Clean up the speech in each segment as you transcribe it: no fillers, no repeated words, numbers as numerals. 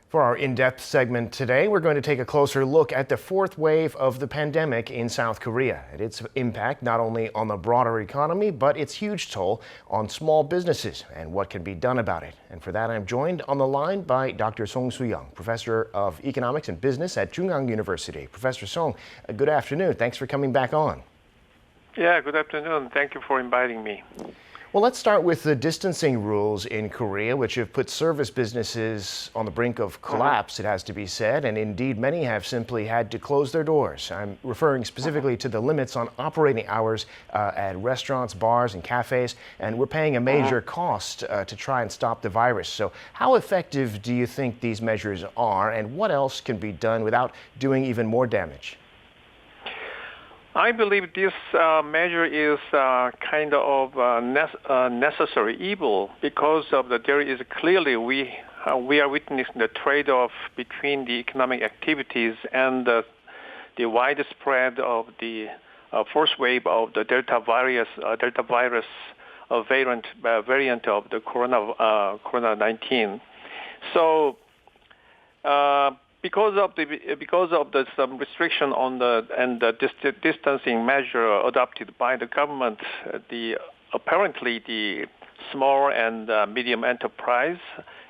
For our in-depth segment today, we're going to take a closer look at the fourth wave of the pandemic in South Korea and its impact not only on the broader economy, but its huge toll on small businesses and what can be done about it. And for that, I'm joined on the line by Dr. Soo-young, professor of economics and business at Chung-Ang University. Professor Song, good afternoon. Thanks for coming back on. Yeah, good afternoon. Thank you for inviting me. Well, let's start with the distancing rules in Korea, which have put service businesses on the brink of collapse, it has to be said, and indeed many have simply had to close their doors. I'm referring specifically to the limits on operating hours at restaurants, bars, and cafes, and we're paying a major cost to try and stop the virus. So how effective do you think these measures are, and what else can be done without doing even more damage? I believe this measure is kind of necessary evil because of there is clearly we are witnessing the trade-off between the economic activities and the widespread of the first wave of the Delta virus variant of the COVID-19. So. Because of the some restriction on the distancing measure adopted by the government, apparently the small and medium enterprise,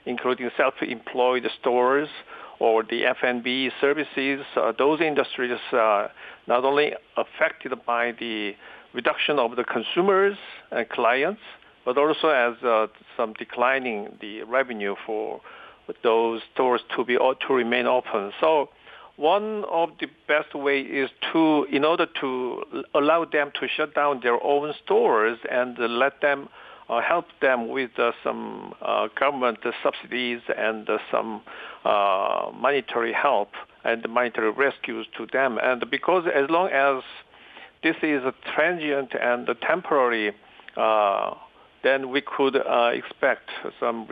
including self-employed stores or the F&B services, those industries not only affected by the reduction of the consumers and clients, but also as some declining the revenue for those stores to remain open. So one of the best way is in order to allow them to shut down their own stores and let them help them with some government subsidies and some monetary help and monetary rescues to them. And because as long as this is a transient and temporary, then we could expect some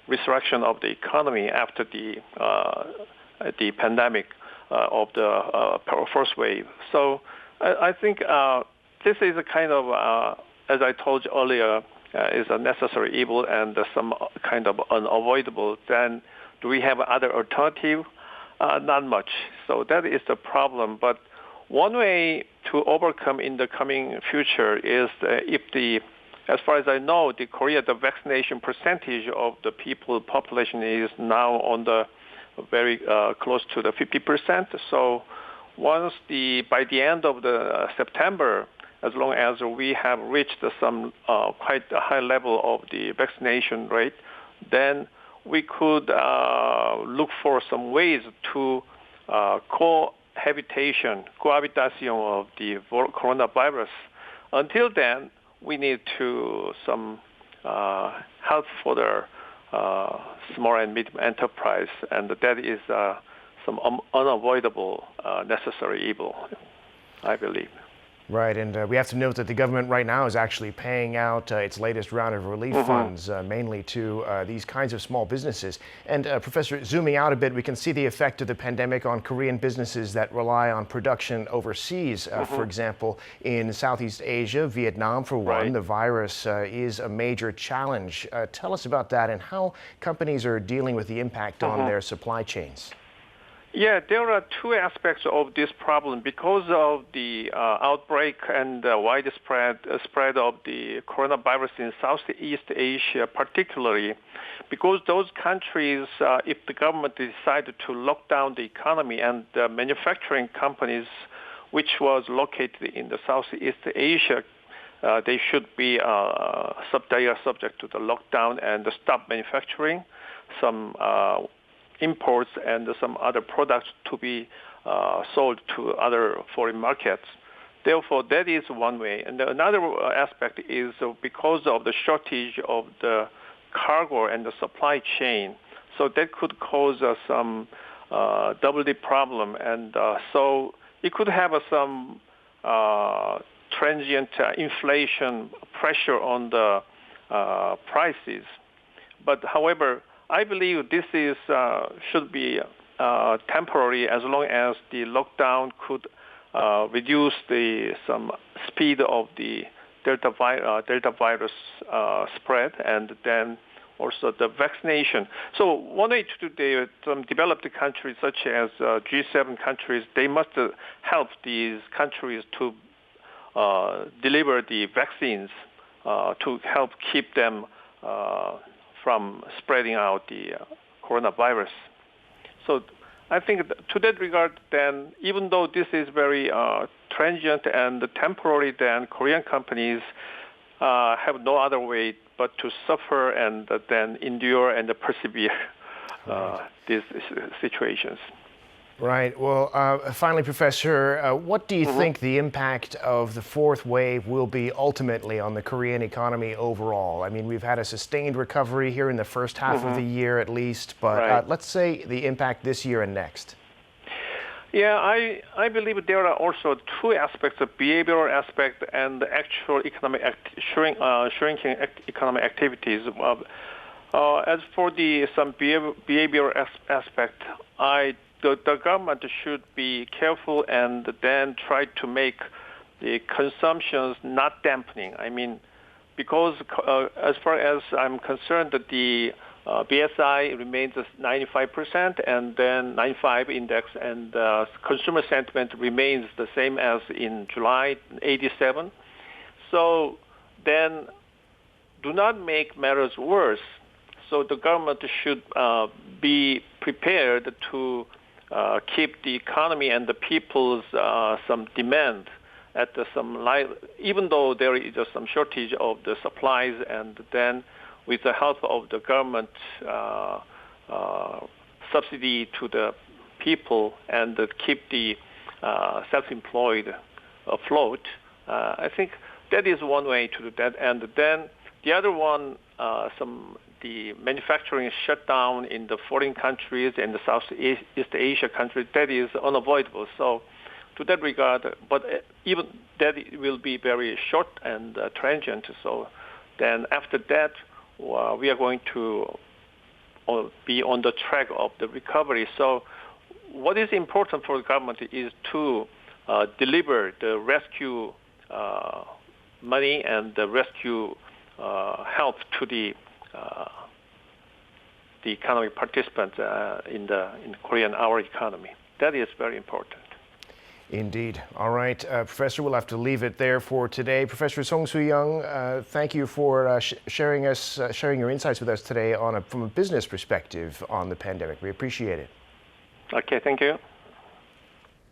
resurrection of the economy after the pandemic of the first wave. So I think this is a kind of, as I told you earlier, is a necessary evil and some kind of unavoidable. Then do we have other alternative? Not much. So that is the problem. But one way to overcome in the coming future is as far as I know, the vaccination percentage of the population is now on the very close to the 50%. So once by the end of the September, as long as we have reached some quite a high level of the vaccination rate, then we could look for some ways to cohabitation of the coronavirus. Until then, we need some help for the small and medium enterprise, and that is some unavoidable necessary evil, I believe. Right, and we have to note that the government right now is actually paying out its latest round of relief funds, mainly to these kinds of small businesses. And Professor, zooming out a bit, we can see the effect of the pandemic on Korean businesses that rely on production overseas. For example, in Southeast Asia, Vietnam for one, the virus is a major challenge. Tell us about that and how companies are dealing with the impact on their supply chains. Yeah, there are two aspects of this problem. Because of the outbreak and widespread spread of the coronavirus in Southeast Asia, particularly, because those countries, if the government decided to lock down the economy and the manufacturing companies, which was located in the Southeast Asia, they should be subject to the lockdown and stop manufacturing. Some imports and some other products to be sold to other foreign markets. Therefore, that is one way. And another aspect is because of the shortage of the cargo and the supply chain. So that could cause some double the problem. And so it could have some transient inflation pressure on the prices. But however, I believe this should be temporary as long as the lockdown could reduce some speed of the Delta virus spread, and then also the vaccination. So one way to do some developed countries such as G7 countries, they must help these countries to deliver the vaccines to help keep them from spreading out the coronavirus. So I think to that regard, then, even though this is very transient and temporary, then Korean companies have no other way but to suffer and then endure and persevere these situations. Right. Well, finally, Professor, what do you think the impact of the fourth wave will be ultimately on the Korean economy overall? I mean, we've had a sustained recovery here in the first half of the year at least, but let's say the impact this year and next. Yeah, I believe there are also two aspects, the behavioral aspect and the actual economic shrinking economic activities. As for some behavioral aspect, the government should be careful and then try to make the consumptions not dampening. I mean, because as far as I'm concerned, that the BSI remains at 95% and then 95 index, and consumer sentiment remains the same as in July, 87. So then do not make matters worse. So the government should be prepared to keep the economy and the people's some demand at even though there is some shortage of the supplies, and then with the help of the government subsidy to the people and keep the self-employed afloat. I think that is one way to do that. And then the other one, the manufacturing shutdown in the foreign countries and the Southeast Asia countries, that is unavoidable. So to that regard, but even that will be very short and transient. So then after that, we are going to be on the track of the recovery. So what is important for the government is to deliver the rescue money and the rescue help to the economic participants in Korean, our economy. That is very important. Indeed. All right, Professor, we'll have to leave it there for today. Professor Soo-young, thank you for sharing your insights with us today from a business perspective on the pandemic. We appreciate it. Okay, thank you.